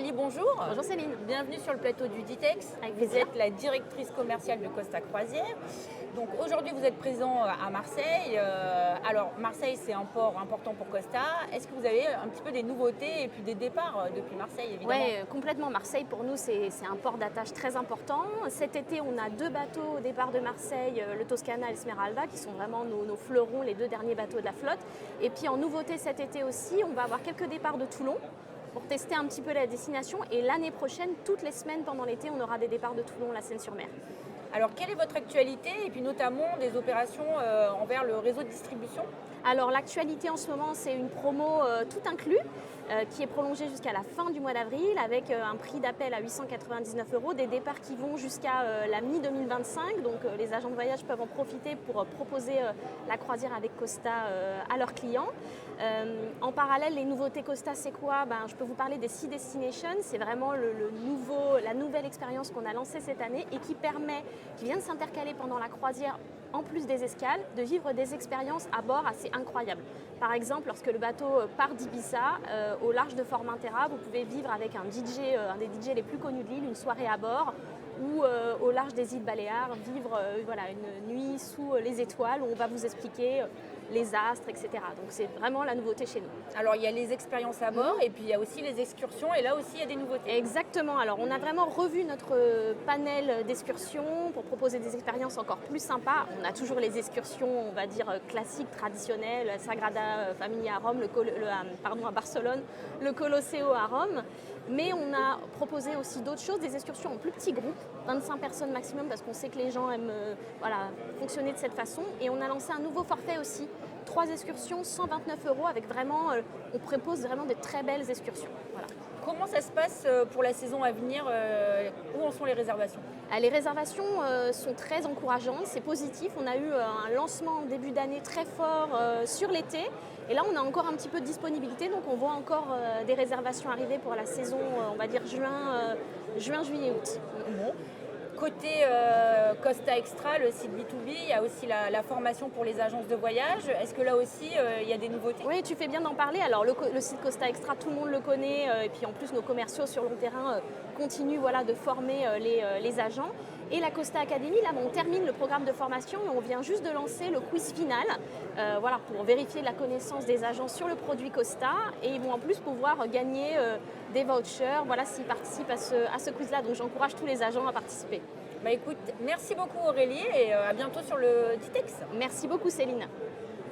Aurélie, bonjour. Bonjour Céline. Bienvenue sur le plateau du Ditex. Avec Vous plaisir. êtes la directrice commerciale de Costa Croisière. Donc aujourd'hui, vous êtes présent à Marseille. Alors Marseille, c'est un port important pour Costa. Est-ce que vous avez un petit peu des nouveautés et puis des départs depuis Marseille, évidemment? Oui, complètement. Marseille, pour nous, c'est un port d'attache très important. Cet été, on a 2 bateaux au départ de Marseille, le Toscana et le Smeralda, qui sont vraiment nos fleurons, les 2 derniers bateaux de la flotte. Et puis en nouveauté cet été aussi, on va avoir quelques départs de Toulon pour tester un petit peu la destination. Et l'année prochaine, toutes les semaines pendant l'été, on aura des départs de Toulon, la Seine-sur-Mer. Alors quelle est votre actualité et puis notamment des opérations envers le réseau de distribution? Alors l'actualité en ce moment, c'est une promo tout inclus qui est prolongée jusqu'à la fin du mois d'avril avec un prix d'appel à 899 €, des départs qui vont jusqu'à la mi-2025. Donc les agents de voyage peuvent en profiter pour proposer la croisière avec Costa à leurs clients. En parallèle, les nouveautés Costa, c'est quoi? Je peux vous parler des Sea Destinations. C'est vraiment la nouvelle expérience qu'on a lancée cette année et qui vient de s'intercaler pendant la croisière, en plus des escales, de vivre des expériences à bord assez incroyables. Par exemple, lorsque le bateau part d'Ibiza, au large de Formentera, vous pouvez vivre avec un DJ, un des DJ les plus connus de l'île, une soirée à bord, ou au large des îles Baléares, vivre une nuit sous les étoiles où on va vous expliquer les astres, etc. Donc c'est vraiment la nouveauté chez nous. Alors il y a les expériences à bord et puis il y a aussi les excursions et là aussi il y a des nouveautés. Exactement. Alors on a vraiment revu notre panel d'excursions pour proposer des expériences encore plus sympas. On a toujours les excursions, on va dire classiques, traditionnelles, Sagrada Familia à Rome, à Barcelone, le Colosseo à Rome. Mais on a proposé aussi d'autres choses, des excursions en plus petits groupes, 25 personnes maximum, parce qu'on sait que les gens aiment fonctionner de cette façon. Et on a lancé un nouveau forfait aussi, 3 excursions, 129 € avec vraiment, on propose vraiment de très belles excursions. Voilà. Comment ça se passe pour la saison à venir? Où en sont les réservations? Les réservations sont très encourageantes, c'est positif. On a eu un lancement en début d'année très fort sur l'été. Et là, on a encore un petit peu de disponibilité, donc on voit encore des réservations arriver pour la saison, on va dire juin, juillet, août. Bon. Côté Costa Extra, le site B2B, il y a aussi la formation pour les agences de voyage. Est-ce que là aussi, il y a des nouveautés? Oui, tu fais bien d'en parler. Alors le site Costa Extra, tout le monde le connaît. Et puis en plus, nos commerciaux sur le terrain continuent de former les agents. Et la Costa Academy, là, on termine le programme de formation et on vient juste de lancer le quiz final pour vérifier la connaissance des agents sur le produit Costa. Et ils vont en plus pouvoir gagner des vouchers s'ils participent à ce quiz-là. Donc j'encourage tous les agents à participer. Écoute, merci beaucoup Aurélie et à bientôt sur le Ditex. Merci beaucoup Céline.